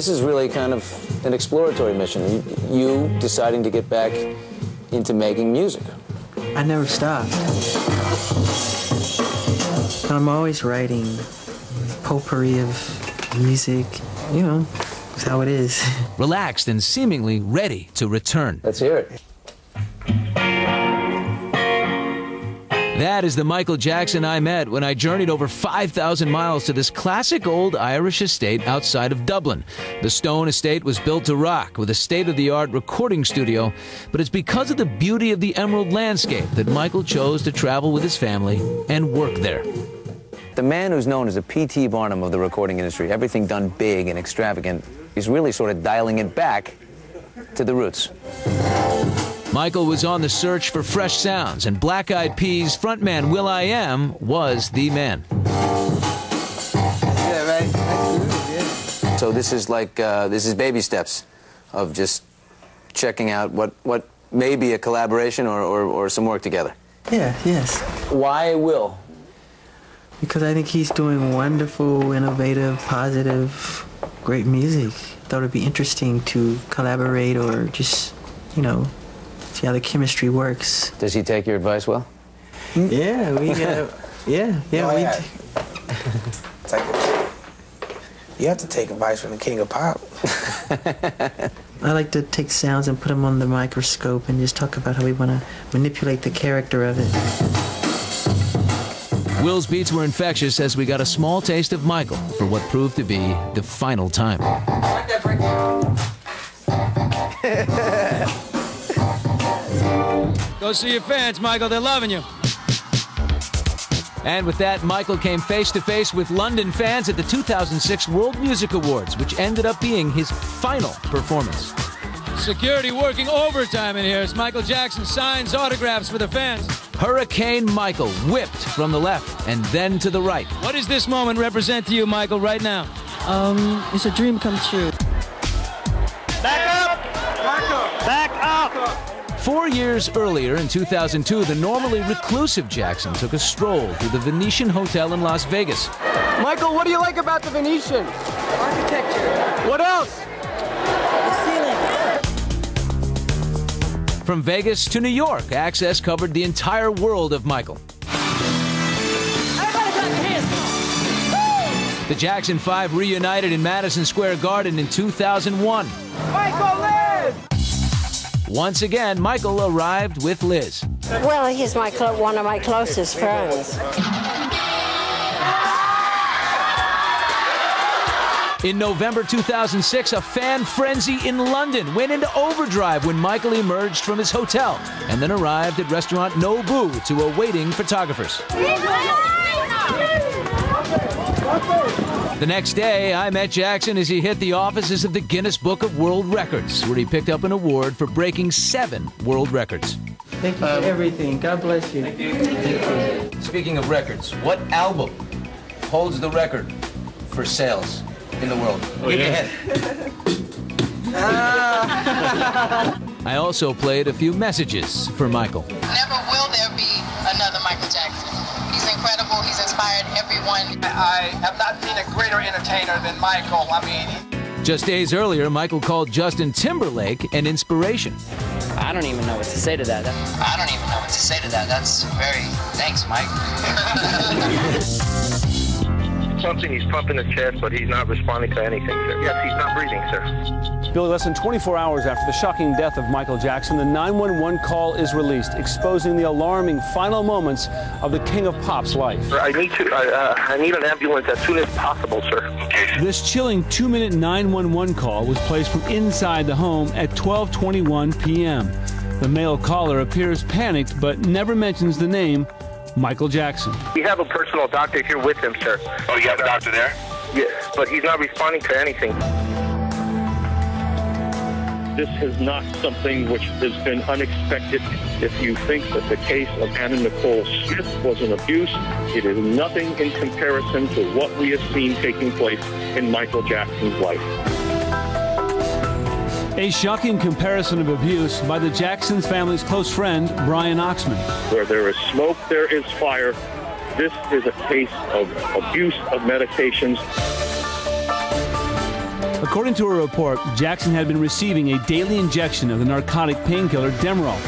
this is really kind of an exploratory mission. You deciding to get back into making music. I never stopped. I'm always writing potpourri of music. You know, it's how it is. Relaxed and seemingly ready to return. Let's hear it. That is the Michael Jackson I met when I journeyed over 5,000 miles to this classic old Irish estate outside of Dublin. The stone estate was built to rock with a state-of-the-art recording studio, but it's because of the beauty of the emerald landscape that Michael chose to travel with his family and work there. The man who's known as a P.T. Barnum of the recording industry, everything done big and extravagant, is really sort of dialing it back to the roots. Michael was on the search for fresh sounds, and Black Eyed Peas frontman will.i.am was the man. Yeah, right. Yeah. So this is like, this is baby steps of just checking out what may be a collaboration or some work together. Yeah, yes. Why Will? Because I think he's doing wonderful, innovative, positive, great music. Thought it'd be interesting to collaborate or just, you know, see how the chemistry works. Does he take your advice well? Yeah, we got. Yeah. It's like you have to take advice from the king of pop. I like to take sounds and put them on the microscope and just talk about how we want to manipulate the character of it. Will's beats were infectious as we got a small taste of Michael for what proved to be the final time. Go see your fans, Michael. They're loving you. And with that, Michael came face-to-face with London fans at the 2006 World Music Awards, which ended up being his final performance. Security working overtime in here as Michael Jackson signs autographs for the fans. Hurricane Michael whipped from the left and then to the right. What does this moment represent to you, Michael, right now? It's a dream come true. Back up! Back up! Back up! 4 years earlier, in 2002, the normally reclusive Jackson took a stroll through the Venetian Hotel in Las Vegas. Michael, what do you like about the Venetian? Architecture. What else? The ceiling. From Vegas to New York, Access covered the entire world of Michael. Everybody clap your hands. The Jackson 5 reunited in Madison Square Garden in 2001. Michael, live! Once again, Michael arrived with Liz. Well, he's one of my closest friends. In November 2006, a fan frenzy in London went into overdrive when Michael emerged from his hotel and then arrived at restaurant Nobu to awaiting photographers. The next day, I met Jackson as he hit the offices of the Guinness Book of World Records, where he picked up an award for breaking 7 world records. Thank you for everything. God bless you. Thank you. Speaking of records, what album holds the record for sales in the world? Give me a hint. I also played a few messages for Michael. Never will there be another Michael Jackson. He's incredible. He's inspired everyone. I have not seen a greater entertainer than Michael. I mean... Just days earlier, Michael called Justin Timberlake an inspiration. I don't even know what to say to that. I don't even know what to say to that. That's very... Thanks, Mike. Something, he's pumping his chest, but he's not responding to anything, sir. Yes, he's not breathing, sir. Billy, less than 24 hours after the shocking death of Michael Jackson, the 911 call is released, exposing the alarming final moments of the King of Pop's life. I need an ambulance as soon as possible, sir. This chilling 2-minute 911 call was placed from inside the home at 12:21 p.m. The male caller appears panicked, but never mentions the name Michael Jackson. We have a personal doctor here with him, sir. Oh, you have a doctor there? Yes, but he's not responding to anything. This is not something which has been unexpected. If you think that the case of Anna Nicole Smith was an abuse, it is nothing in comparison to what we have seen taking place in Michael Jackson's life. A shocking comparison of abuse by the Jacksons family's close friend, Brian Oxman. Where there is smoke, there is fire. This is a case of abuse of medications. According to a report, Jackson had been receiving a daily injection of the narcotic painkiller Demerol,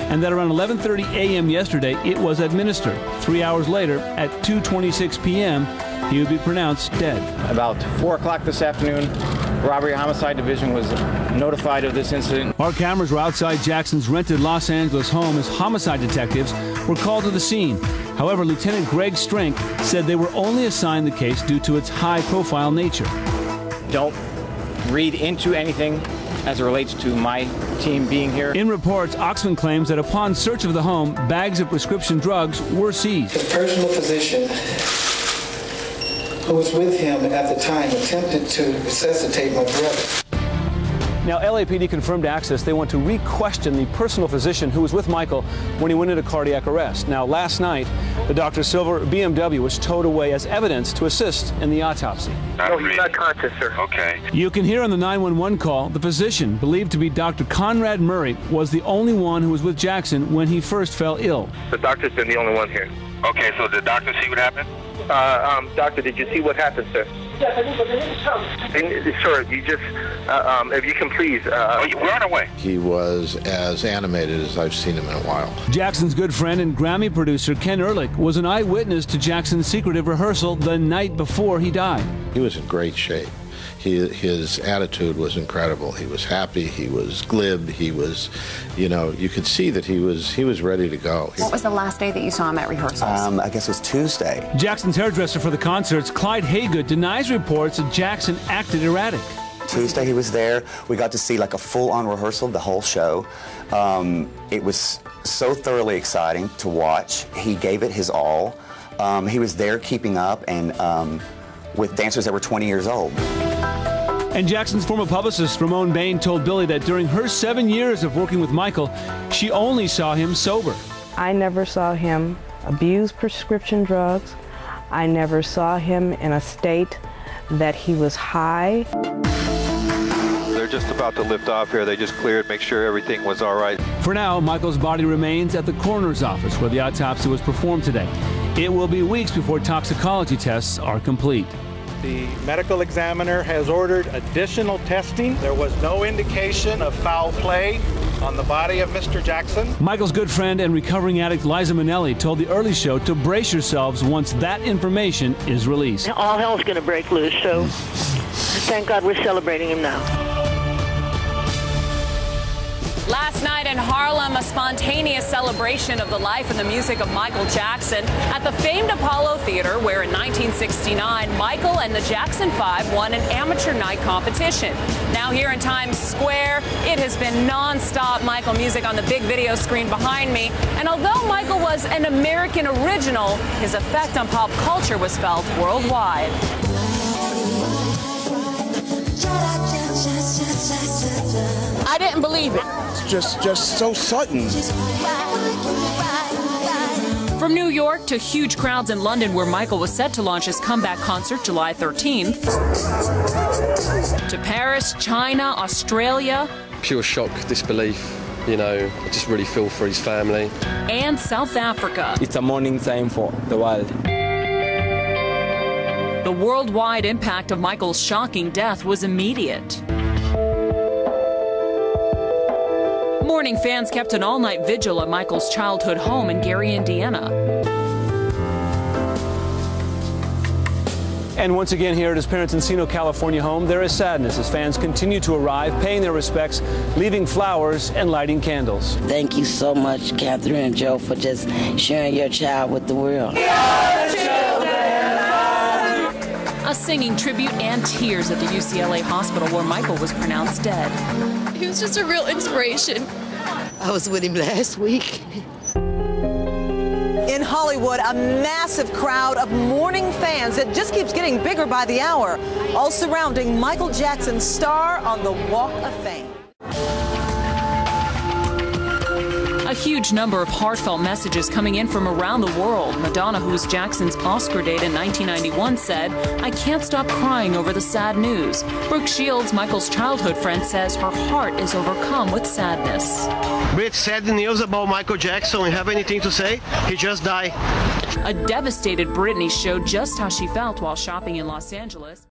and that around 11:30 a.m. yesterday it was administered. 3 hours later, at 2:26 p.m., he would be pronounced dead. About 4 o'clock this afternoon, Robbery Homicide Division was notified of this incident. Our cameras were outside Jackson's rented Los Angeles home as homicide detectives were called to the scene. However, Lieutenant Greg Strink said they were only assigned the case due to its high-profile nature. Don't read into anything as it relates to my team being here. In reports, Oxman claims that upon search of the home, bags of prescription drugs were seized. The personal physician who was with him at the time attempted to resuscitate my brother. Now, LAPD confirmed access. They want to re-question the personal physician who was with Michael when he went into cardiac arrest. Now, last night, the Dr. Silver BMW was towed away as evidence to assist in the autopsy. No, he's not conscious, sir. Okay. You can hear on the 911 call, the physician, believed to be Dr. Conrad Murray, was the only one who was with Jackson when he first fell ill. The doctor's been the only one here. Okay, so the doctor see what happened? Doctor, did you see what happened, sir? Yes, I did. Sir, you just, if you can please. We're on our way. He was as animated as I've seen him in a while. Jackson's good friend and Grammy producer Ken Ehrlich was an eyewitness to Jackson's secretive rehearsal the night before he died. He was in great shape. His attitude was incredible. He was happy. He was glib. He was, you know, you could see that he was ready to go. What was the last day that you saw him at rehearsals? I guess it was Tuesday. Jackson's hairdresser for the concerts, Clyde Haygood, denies reports that Jackson acted erratic. Tuesday he was there. We got to see like a full-on rehearsal of the whole show. It was so thoroughly exciting to watch. He gave it his all. He was there keeping up and with dancers that were 20 years old. And Jackson's former publicist, Ramon Bain, told Billy that during her 7 years of working with Michael, she only saw him sober. I never saw him abuse prescription drugs. I never saw him in a state that he was high. They're just about to lift off here. They just cleared, make sure everything was all right. For now, Michael's body remains at the coroner's office where the autopsy was performed today. It will be weeks before toxicology tests are complete. The medical examiner has ordered additional testing. There was no indication of foul play on the body of Mr. Jackson. Michael's good friend and recovering addict Liza Minnelli told The Early Show to brace yourselves once that information is released. All hell's going to break loose, so thank God we're celebrating him now. Last night in Harlem, a spontaneous celebration of the life and the music of Michael Jackson at the famed Apollo Theater, where in 1969, Michael and the Jackson 5 won an amateur night competition. Now here in Times Square, it has been non-stop Michael music on the big video screen behind me. And although Michael was an American original, his effect on pop culture was felt worldwide. I didn't believe it. It's just so sudden. From New York to huge crowds in London, where Michael was set to launch his comeback concert July 13th, to Paris, China, Australia. Pure shock, disbelief. You know, I just really feel for his family. And South Africa. It's a morning time for the world. The worldwide impact of Michael's shocking death was immediate. Mourning fans kept an all-night vigil at Michael's childhood home in Gary, Indiana. And once again here at his parents' Encino, California home, there is sadness as fans continue to arrive, paying their respects, leaving flowers and lighting candles. Thank you so much, Catherine and Joe, for just sharing your child with the world. A singing tribute and tears at the UCLA hospital where Michael was pronounced dead. He was just a real inspiration. I was with him last week. In Hollywood, a massive crowd of mourning fans that just keeps getting bigger by the hour, all surrounding Michael Jackson's star on the Walk of Fame. A huge number of heartfelt messages coming in from around the world. Madonna, who was Jackson's Oscar date in 1991, said, "I can't stop crying over the sad news." Brooke Shields, Michael's childhood friend, says her heart is overcome with sadness. Brit, sad news about Michael Jackson. You have anything to say? He just died. A devastated Britney showed just how she felt while shopping in Los Angeles.